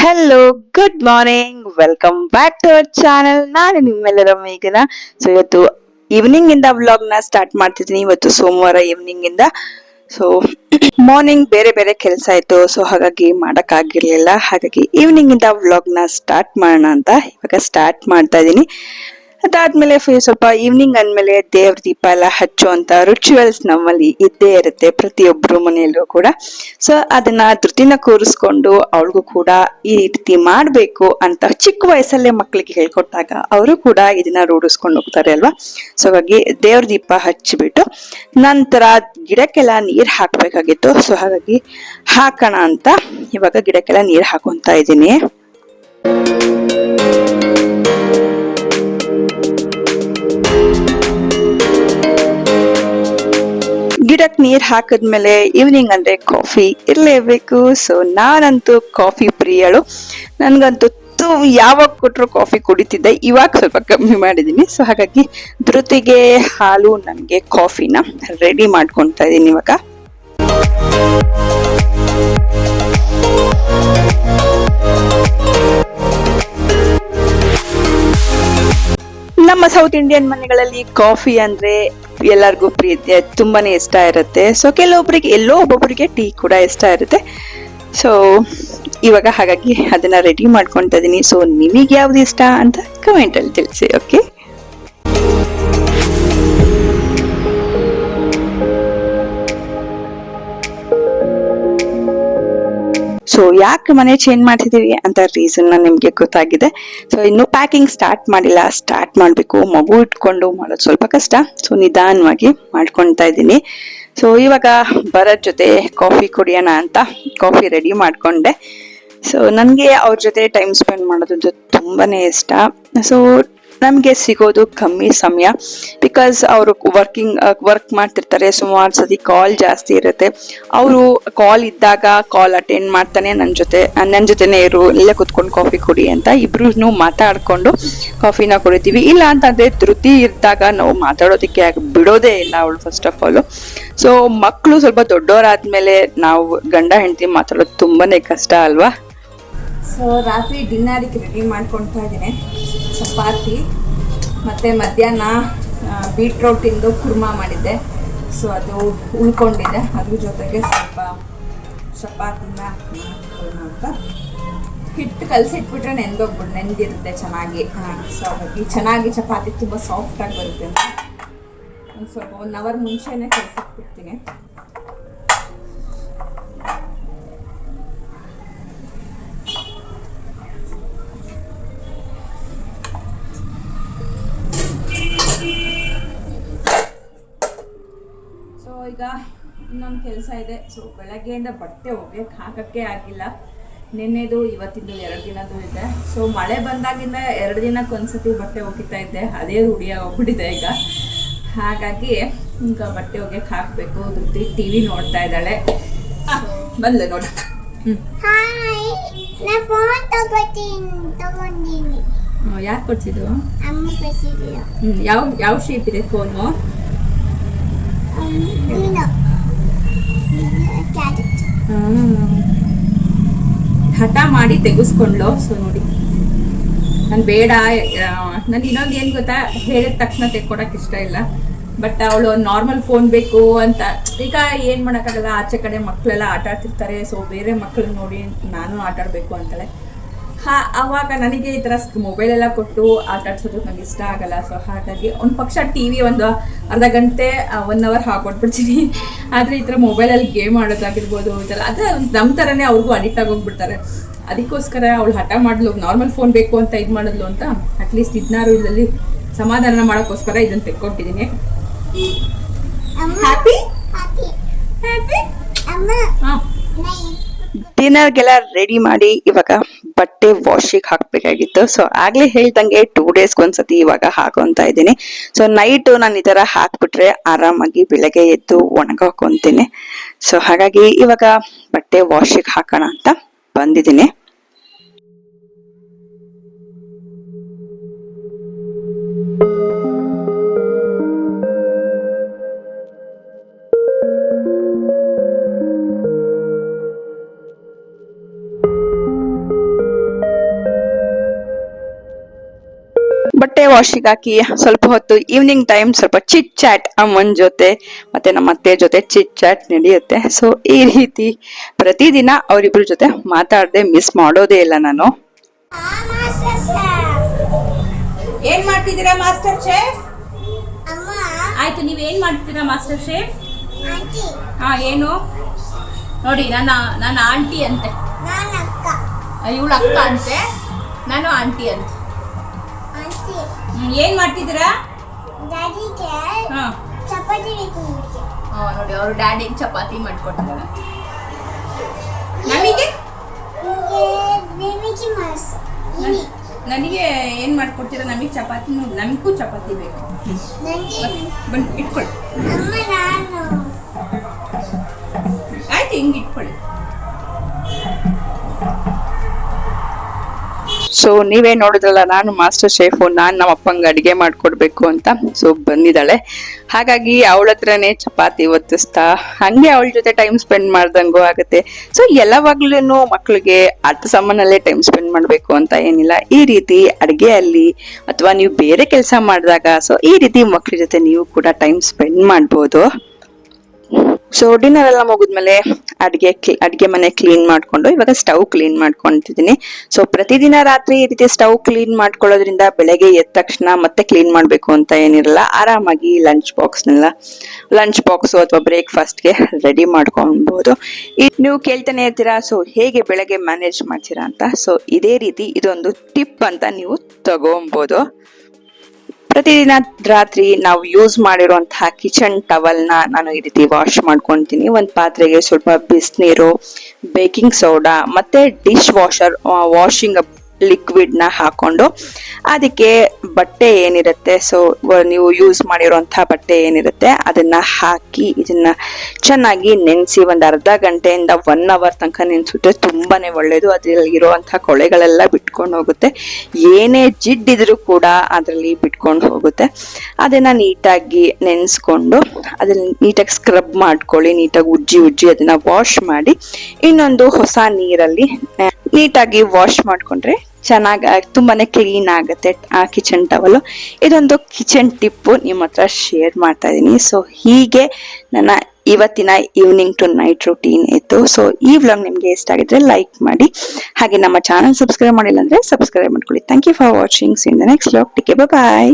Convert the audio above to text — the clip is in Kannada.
Hello, good morning, welcome back to our channel. ನಾನು ನಿಮ್ಮೆಲ್ಲರ ಮೇಘನ. ಸೊ ಇವತ್ತು ಈವ್ನಿಂಗ್ ಇಂದ ವ್ಲಾಗ್ ನ ಸ್ಟಾರ್ಟ್ ಮಾಡ್ತಿದ್ದೀನಿ. ಇವತ್ತು ಸೋಮವಾರ ಈವ್ನಿಂಗ್ ಇಂದ. ಸೊ ಮಾರ್ನಿಂಗ್ ಬೇರೆ ಬೇರೆ ಕೆಲಸ ಇತ್ತು, ಸೊ ಹಾಗಾಗಿ ಮಾಡಕ್ ಆಗಿರ್ಲಿಲ್ಲ. ಹಾಗಾಗಿ ಈವ್ನಿಂಗ್ ಇಂದ ವ್ಲಾಗ್ ನ ಸ್ಟಾರ್ಟ್ ಮಾಡೋಣ ಅಂತ ಇವಾಗ ಸ್ಟಾರ್ಟ್ ಮಾಡ್ತಾ ಇದ್ದೀನಿ. ಅದಾದ್ಮೇಲೆ ಸ್ವಲ್ಪ ಈವ್ನಿಂಗ್ ಅಂದ್ಮೇಲೆ ದೇವ್ರ ದೀಪ ಎಲ್ಲ ಹಚ್ಚುವಂತ ರಿಚುವಲ್ಸ್ ನಮ್ಮಲ್ಲಿ ಇದ್ದೇ ಇರುತ್ತೆ, ಪ್ರತಿಯೊಬ್ರು ಮನೆಯಲ್ಲೂ ಕೂಡ. ಸೊ ಅದನ್ನ ಧೃತಿನ ಕೂರಿಸ್ಕೊಂಡು ಅವಳಿಗೂ ಕೂಡ ಈ ರೀತಿ ಮಾಡ್ಬೇಕು ಅಂತ ಚಿಕ್ಕ ವಯಸ್ಸಲ್ಲೇ ಮಕ್ಕಳಿಗೆ ಹೇಳ್ಕೊಟ್ಟಾಗ ಅವರು ಕೂಡ ಇದನ್ನ ರೂಢಿಸ್ಕೊಂಡು ಹೋಗ್ತಾರೆ ಅಲ್ವಾ. ಸೊ ಹಾಗಾಗಿ ದೇವ್ರ ದೀಪ ಹಚ್ಚಿಬಿಟ್ಟು ನಂತರ ಗಿಡಕ್ಕೆಲ್ಲ ನೀರ್ ಹಾಕ್ಬೇಕಾಗಿತ್ತು. ಸೊ ಹಾಗಾಗಿ ಹಾಕೋಣ ಅಂತ ಇವಾಗ ಗಿಡಕ್ಕೆಲ್ಲ ನೀರ್ ಹಾಕೊಂತ ಇದ್ದೀನಿ. ಗಿಡಕ್ ನೀರ್ ಹಾಕಿದ್ಮೇಲೆ ಈವ್ನಿಂಗ್ ಅಂದ್ರೆ ಕಾಫಿ ಇರ್ಲೇಬೇಕು. ಸೊ ನಾನಂತೂ ಕಾಫಿ ಪ್ರಿಯಳು. ನನ್ಗಂತೂ ಯಾವಾಗ ಕೊಟ್ರು ಕಾಫಿ ಕುಡಿತಿದ್ದೆ, ಇವಾಗ ಸ್ವಲ್ಪ ಕಮ್ಮಿ ಮಾಡಿದೀನಿ. ಸೊ ಹಾಗಾಗಿ ಧೃತಿಗೆ ಹಾಲು, ನನ್ಗೆ ಕಾಫಿನ ರೆಡಿ ಮಾಡ್ಕೊಂತಾ ಇದೀನಿ ಇವಾಗ. ನಮ್ಮ ಸೌತ್ ಇಂಡಿಯನ್ ಮನೆಗಳಲ್ಲಿ ಕಾಫಿ ಅಂದ್ರೆ ಎಲ್ಲರಿಗೂ ಪ್ರೀತಿ, ತುಂಬಾನೇ ಇಷ್ಟ ಇರುತ್ತೆ. ಸೊ ಕೆಲವೊಬ್ಬರಿಗೆ, ಎಲ್ಲೋ ಒಬ್ಬೊಬ್ಬರಿಗೆ ಟೀ ಕೂಡ ಇಷ್ಟ ಇರುತ್ತೆ. ಸೊ ಇವಾಗ ಹಾಗಾಗಿ ಅದನ್ನ ರೆಡಿ ಮಾಡ್ಕೊಂತ ಇದೀನಿ. ಸೊ ನಿಮಗೆ ಯಾವ್ದು ಇಷ್ಟ ಅಂತ ಕಮೆಂಟ್ ಅಲ್ಲಿ ತಿಳಿಸಿ. ಓಕೆ, ಸೊ ಯಾಕೆ ಮನೆ ಚೇಂಜ್ ಮಾಡ್ತಿದೀವಿ ಅಂತ ರೀಸನ್ ನಿಮ್ಗೆ ಗೊತ್ತಾಗಿದೆ. ಸೊ ಇನ್ನು ಪ್ಯಾಕಿಂಗ್ ಸ್ಟಾರ್ಟ್ ಮಾಡಿಲ್ಲ, ಸ್ಟಾರ್ಟ್ ಮಾಡ್ಬೇಕು. ಮಗು ಇಟ್ಕೊಂಡು ಮಾಡೋದು ಸ್ವಲ್ಪ ಕಷ್ಟ. ಸೊ ನಿಧಾನವಾಗಿ ಮಾಡ್ಕೊಳ್ತಾ ಇದ್ದೀನಿ. ಸೊ ಇವಾಗ ಭರತ್ ಜೊತೆ ಕಾಫಿ ಕುಡಿಯೋಣ ಅಂತ ಕಾಫಿ ರೆಡಿ ಮಾಡ್ಕೊಂಡೆ. ಸೊ ನನ್ಗೆ ಅವ್ರ ಜೊತೆ ಟೈಮ್ ಸ್ಪೆಂಡ್ ಮಾಡೋದು ತುಂಬಾನೇ ಇಷ್ಟ. ಸೊ ನಮ್ಗೆ ಸಿಗೋದು ಕಮ್ಮಿ ಸಮಯ, ಬಿಕಾಸ್ ಅವರು ವರ್ಕ್ ಮಾಡ್ತಿರ್ತಾರೆ. ಸುಮಾರು ಸತಿ ಕಾಲ್ ಜಾಸ್ತಿ ಇರುತ್ತೆ. ಅವರು ಕಾಲ್ ಇದ್ದಾಗ ಕಾಲ್ ಅಟೆಂಡ್ ಮಾಡ್ತಾನೆ ನನ್ನ ಜೊತೆನೆ ಇರು, ಇಲ್ಲೇ ಕುತ್ಕೊಂಡು ಕಾಫಿ ಕುಡಿ ಅಂತ ಇಬ್ರು ಮಾತಾಡ್ಕೊಂಡು ಕಾಫಿನ ಕುಡಿತೀವಿ. ಇಲ್ಲ ಅಂತಂದ್ರೆ ಧೃತಿ ಇದ್ದಾಗ ನಾವು ಮಾತಾಡೋದಕ್ಕೆ ಬಿಡೋದೇ ಇಲ್ಲ ಅವಳು, ಫಸ್ಟ್ ಆಫ್ ಆಲ್. ಸೊ ಮಕ್ಕಳು ಸ್ವಲ್ಪ ದೊಡ್ಡವರಾದ್ಮೇಲೆ ನಾವು ಗಂಡ ಹೆಂಡತಿ ಮಾತಾಡೋದು ತುಂಬಾನೇ ಕಷ್ಟ ಅಲ್ವಾ. ಸೊ ರಾತ್ರಿ ಡಿನ್ನರಿಗೆ ರೆಡಿ ಮಾಡ್ಕೊಳ್ತಾ ಇದ್ದೀನಿ. ಚಪಾತಿ ಮತ್ತು ಮಧ್ಯಾಹ್ನ ಬೀಟ್ರೋಟಿಂದು ಕುರ್ಮಾ ಮಾಡಿದ್ದೆ. ಸೊ ಅದು ಉಳ್ಕೊಂಡಿದೆ. ಅದ್ರ ಜೊತೆಗೆ ಸ್ವಲ್ಪ ಚಪಾತಿನ ಮಾಡ್ಕೊಳ್ಳೋಣ ಅಂತ. ಹಿಟ್ಟು ಕಲಸಿಟ್ಬಿಟ್ರೆ ನೆಂದಿರುತ್ತೆ ಚೆನ್ನಾಗಿ. ಸೊ ಹಾಗಾಗಿ ಚೆನ್ನಾಗಿ ಚಪಾತಿ ತುಂಬ ಸಾಫ್ಟಾಗಿ ಬರುತ್ತೆ ಅಂತ ಒಂದು ಸ್ವಲ್ಪ 1 ಅವರ್ ಮುಂಚೆನೇ ಕಲಸಿಟ್ಬಿಡ್ತೀನಿ. ಈಗ ಇನ್ನೊಂದು ಕೆಲಸ ಇದೆ. ಸೊ ಬೆಳಗ್ಗೆಯಿಂದ ಬಟ್ಟೆ ಹಾಕಕ್ಕೆ ಆಗಿಲ್ಲ. ನಿನ್ನೆದು ಇವತ್ತಿಂದು 2 ದಿನದ್ದು ಇದೆ. ಸೊ ಮಳೆ ಬಂದಾಗಿಂದ 2 ದಿನಕ್ಕೆ ಒಂದ್ಸತಿ ಬಟ್ಟೆ ಒಗಿತಾ ಇದ್ದೆ, ಅದೇ ರೂಢಿಯಾಗಿ ಹೋಗ್ಬಿಟ್ಟಿದೆ ಈಗ. ಹಾಗಾಗಿ ಈಗ ಬಟ್ಟೆ ಒಗೆಯಕ್ಕೆ ಹಾಕಬೇಕು. ಧೃತಿ ಟಿವಿ ನೋಡ್ತಾ ಇದ್ದಾಳೆ. ಬಂದ್ಲೆ ನೋಡಿ. ಯಾಕೆ ಕೊಡ್ಸಿದ್ದು? ಯಾವ ಶೇಪ್ ಇದೆ ಫೋನು? ಹಠ ಮಾಡಿ ತೆಗೆಸ್ಕೊಂಡ್ಲು. ಸೊ ನೋಡಿ, ನಾನು ಬೇಡ, ನನ್ಗೆ ಇನ್ನೊಂದು ಏನು ಗೊತ್ತಾ, ಹೇಳಿದ ತಕ್ಷಣ ತೆಕ್ಕೊಡಕ್ಕೆ ಇಷ್ಟ ಇಲ್ಲ. ಬಟ್ ಅವಳು ನಾರ್ಮಲ್ ಫೋನ್ ಬೇಕು ಅಂತ. ಈಗ ಏನು ಮಾಡೋಕ್ಕಾಗಲ್ಲ, ಆಚೆ ಕಡೆ ಮಕ್ಕಳೆಲ್ಲ ಆಟ ಆಡ್ತಿರ್ತಾರೆ. ಸೊ ಬೇರೆ ಮಕ್ಕಳು ನೋಡಿ ನಾನು ಆಟ ಆಡಬೇಕು ಅಂತಾಳೆ. ಆವಾಗ ನನಗೆ ಈ ಥರ ಮೊಬೈಲೆಲ್ಲ ಕೊಟ್ಟು ಆಟ ಆಡ್ಸೋದು ನನಗೆ ಇಷ್ಟ ಆಗಲ್ಲ. ಸೊ ಹಾಗಾಗಿ ಒಂದು ಪಕ್ಷ ಟಿವಿ ಒಂದು ಅರ್ಧ ಗಂಟೆ 1 ಅವರ್ ಹಾಕೊಟ್ಬಿಡ್ತೀನಿ. ಆದರೆ ಈ ಥರ ಮೊಬೈಲಲ್ಲಿ ಗೇಮ್ ಆಡೋದಾಗಿರ್ಬೋದು, ಇದೆಲ್ಲ ಅದೇ ನಮ್ಮ ಥರನೇ ಅವ್ರಿಗೂ ಅಡಿಕ್ಟ್ ಆಗೋಗ್ಬಿಡ್ತಾರೆ. ಅದಕ್ಕೋಸ್ಕರ ಅವಳು ಹಠ ಮಾಡಲು ನಾರ್ಮಲ್ ಫೋನ್ ಬೇಕು ಅಂತ ಇದು ಮಾಡಿದ್ಲು ಅಂತ ಅಟ್ಲೀಸ್ಟ್ ಇದನ್ನಾರು ಇದರಲ್ಲಿ ಸಮಾಧಾನ ಮಾಡೋಕ್ಕೋಸ್ಕರ ಇದನ್ನು ತೆಕ್ಕೊಟ್ಟಿದ್ದೀನಿ. Happy happy. ಹಾಂ, ಡಿನ್ನರ್ಗೆಲ್ಲ ರೆಡಿ ಮಾಡಿ ಇವಾಗ ಬಟ್ಟೆ ವಾಶಿಗೆ ಹಾಕ್ಬೇಕಾಗಿತ್ತು. ಸೊ ಆಗ್ಲೇ ಹೇಳ್ದಂಗೆ 2 ಡೇಸ್ಗೆ ಒಂದ್ಸತಿ ಇವಾಗ ಹಾಕೊಂತ ಇದ್ದೀನಿ. ಸೊ ನೈಟ್ ನಾನು ಈ ತರ ಹಾಕ್ಬಿಟ್ರೆ ಆರಾಮಾಗಿ ಬೆಳಗ್ಗೆ ಎದ್ದು ಒಣಗಾಕೊಂತೀನಿ. ಸೊ ಹಾಗಾಗಿ ಇವಾಗ ಬಟ್ಟೆ ವಾಶಿಗೆ ಹಾಕೋಣ ಅಂತ ಬಂದಿದ್ದೀನಿ. ವಾಶಿಗೆ ಹಾಕಿ ಸ್ವಲ್ಪ ಹೊತ್ತು ಈವ್ನಿಂಗ್ ಟೈಮ್ ಸ್ವಲ್ಪ ಚಿಟ್ ಚಾಟ್ ಅಮ್ಮನ ಜೊತೆ ಮತ್ತೆ ನಮ್ಮ ಅತ್ತೆ ಜೊತೆ ಚಿಟ್ ಚಾಟ್ ನಡೆಯುತ್ತೆ. ಸೊ ಈ ರೀತಿ ಪ್ರತಿದಿನ ಅವರಿಬ್ರ ಜೊತೆ ಮಾತಾಡದೆ ಮಿಸ್ ಮಾಡೋದೇ ಇಲ್ಲ ನಾನು. ಏನ್ ಮಾಡ್ತಿದ್ದೀರಾ ಮಾಸ್ಟರ್ ಶೇಫ್? ಆಯ್ತು, ನೀವ್ ಏನ್ ಮಾಡ್ತೀರಾ ಮಾಸ್ಟರ್ ಶೇಫ್? ಹಾ, ಏನು ನೋಡಿ, ನನ್ನ ಆಂಟಿ ಅಂತೆ, ಇವಳು ಅಕ್ಕ ಅಂತೆ, ನಾನು ಆಂಟಿ ಅಂತ. ಏನ್ ಮಾಡ್ತಿದ್ದೀರಾ? ಹಾ, ನೋಡಿ ಅವ್ರು ಡ್ಯಾಡಿಗೆ ಚಪಾತಿ ಮಾಡ್ಕೊಟ್ಟಿದ್ದಾರೆ. ನನಗೆ ಏನ್ ಮಾಡ್ಕೊಡ್ತೀರಾ? ನಮಗೆ ಚಪಾತಿ, ನಮಗೂ ಚಪಾತಿ ಬೇಕು. ಬನ್ನಿ ಇಟ್ಕೊಳ್ಳಿ. ಆಯ್ತು, ಹಿಂಗೆ ಇಟ್ಕೊಳ್ಳಿ. ಸೊ ನೀವೇ ನೋಡಿದ್ರಲ್ಲ, ನಾನು ಮಾಸ್ಟರ್ ಶೇಫು, ನಾನು ನಮ್ಮ ಅಪ್ಪಂಗೆ ಅಡಿಗೆ ಮಾಡ್ಕೊಡ್ಬೇಕು ಅಂತ. ಸೊ ಬಂದಿದ್ದಾಳೆ, ಹಾಗಾಗಿ ಅವಳ ಹತ್ರನೇ ಚಪಾತಿ ಒತ್ತಿಸ್ತಾ ಹಂಗೆ ಅವಳ ಜೊತೆ ಟೈಮ್ ಸ್ಪೆಂಡ್ ಮಾಡ್ದಂಗೂ ಆಗುತ್ತೆ. ಸೊ ಎಲ್ಲವಾಗ್ಲೂ ಮಕ್ಳಿಗೆ ಅರ್ಥ ಸಾಮಾನಲ್ಲೇ ಟೈಮ್ ಸ್ಪೆಂಡ್ ಮಾಡ್ಬೇಕು ಅಂತ ಏನಿಲ್ಲ. ಈ ರೀತಿ ಅಡಿಗೆಯಲ್ಲಿ ಅಥವಾ ನೀವು ಬೇರೆ ಕೆಲಸ ಮಾಡಿದಾಗ ಸೊ ಈ ರೀತಿ ಮಕ್ಳ ಜೊತೆ ನೀವು ಕೂಡ ಟೈಮ್ ಸ್ಪೆಂಡ್ ಮಾಡ್ಬೋದು. ಸೊ ಡಿನ್ನರ್ ಎಲ್ಲ ಮುಗಿದ್ಮೇಲೆ ಅಡ್ಗೆ ಮನೆ ಕ್ಲೀನ್ ಮಾಡ್ಕೊಂಡು ಇವಾಗ ಸ್ಟವ್ ಕ್ಲೀನ್ ಮಾಡ್ಕೊಂತಿದ್ದೀನಿ. ಸೊ ಪ್ರತಿದಿನ ರಾತ್ರಿ ಈ ರೀತಿ ಸ್ಟವ್ ಕ್ಲೀನ್ ಮಾಡ್ಕೊಳ್ಳೋದ್ರಿಂದ ಬೆಳಗ್ಗೆ ಎದ್ದ ತಕ್ಷಣ ಮತ್ತೆ ಕ್ಲೀನ್ ಮಾಡ್ಬೇಕು ಅಂತ ಏನಿರಲ್ಲ, ಆರಾಮಾಗಿ ಲಂಚ್ ಬಾಕ್ಸ್ ಅಥವಾ ಬ್ರೇಕ್ಫಾಸ್ಟ್ಗೆ ರೆಡಿ ಮಾಡ್ಕೊಬಹುದು. ನೀವು ಕೇಳ್ತಾನೆ ಇರ್ತೀರಾ, ಸೊ ಹೇಗೆ ಬೆಳಗ್ಗೆ ಮ್ಯಾನೇಜ್ ಮಾಡ್ತೀರಾ ಅಂತ. ಸೊ ಇದೇ ರೀತಿ ಇದೊಂದು ಟಿಪ್ ಅಂತ ನೀವು ತಗೊಬಹುದು. ಪ್ರತಿದಿನ ರಾತ್ರಿ ನಾವು ಯೂಸ್ ಮಾಡಿರುವಂತಹ ಕಿಚನ್ ಟವಲ್ನ ನಾನು ಈ ರೀತಿ ವಾಶ್ ಮಾಡ್ಕೊತೀನಿ. ಒಂದು ಪಾತ್ರೆಗೆ ಸ್ವಲ್ಪ ಬಿಸಿನೀರು, ಬೇಕಿಂಗ್ ಸೋಡಾ ಮತ್ತೆ ಡಿಶ್ ವಾಷಿಂಗ್ ಲಿಕ್ವಿಡ್ನ ಹಾಕೊಂಡು ಅದಕ್ಕೆ ಬಟ್ಟೆ ಏನಿರುತ್ತೆ, ಸೊ ನೀವು ಯೂಸ್ ಮಾಡಿರುವಂತಹ ಬಟ್ಟೆ ಏನಿರುತ್ತೆ ಅದನ್ನ ಹಾಕಿ ಇದನ್ನ ಚೆನ್ನಾಗಿ ನೆನೆಸಿ ಒಂದು ಅರ್ಧ ಗಂಟೆಯಿಂದ 1 hour ತನಕ ನೆನೆಸಿದ್ರೆ ತುಂಬಾನೇ ಒಳ್ಳೇದು. ಅದ್ರಲ್ಲಿ ಇರುವಂತಹ ಕೊಳೆಗಳೆಲ್ಲ ಬಿಟ್ಕೊಂಡು ಹೋಗುತ್ತೆ, ಏನೇ ಜಿಡ್ಡಿದ್ರು ಕೂಡ ಅದರಲ್ಲಿ ಬಿಟ್ಕೊಂಡು ಹೋಗುತ್ತೆ. ಅದನ್ನ ನೀಟಾಗಿ ನೆನೆಸ್ಕೊಂಡು ಅದನ್ನ ನೀಟಾಗಿ ಸ್ಕ್ರಬ್ ಮಾಡ್ಕೊಳ್ಳಿ. ನೀಟಾಗಿ ಉಜ್ಜಿ ಅದನ್ನ ವಾಶ್ ಮಾಡಿ ಇನ್ನೊಂದು ಹೊಸ ನೀರಲ್ಲಿ ನೀಟಾಗಿ ವಾಶ್ ಮಾಡ್ಕೊಂಡ್ರೆ ಚೆನ್ನಾಗಿ ತುಂಬಾನೇ ಕ್ಲೀನ್ ಆಗುತ್ತೆ ಆ ಕಿಚನ್ ಟವಲ್. ಇದೊಂದು ಕಿಚನ್ ಟಿಪ್ ನಿಮ್ಮ ಹತ್ರ ಶೇರ್ ಮಾಡ್ತಾ ಇದೀನಿ. ಸೊ ಹೀಗೆ ನನ್ನ ಇವತ್ತಿನ ಈವ್ನಿಂಗ್ ಟು ನೈಟ್ ರೂಟೀನ್ ಇತ್ತು. ಸೊ ಈ ವ್ಲಾಗ್ ನಿಮ್ಗೆ ಇಷ್ಟ ಆಗಿದ್ರೆ ಲೈಕ್ ಮಾಡಿ, ಹಾಗೆ ನಮ್ಮ ಚಾನಲ್ ಸಬ್ಸ್ಕ್ರೈಬ್ ಮಾಡಿಲ್ಲ ಅಂದ್ರೆ ಸಬ್ಸ್ಕ್ರೈಬ್ ಮಾಡ್ಕೊಳ್ಳಿ. Thank you for watching. See in the next vlog. Take care, bye bye.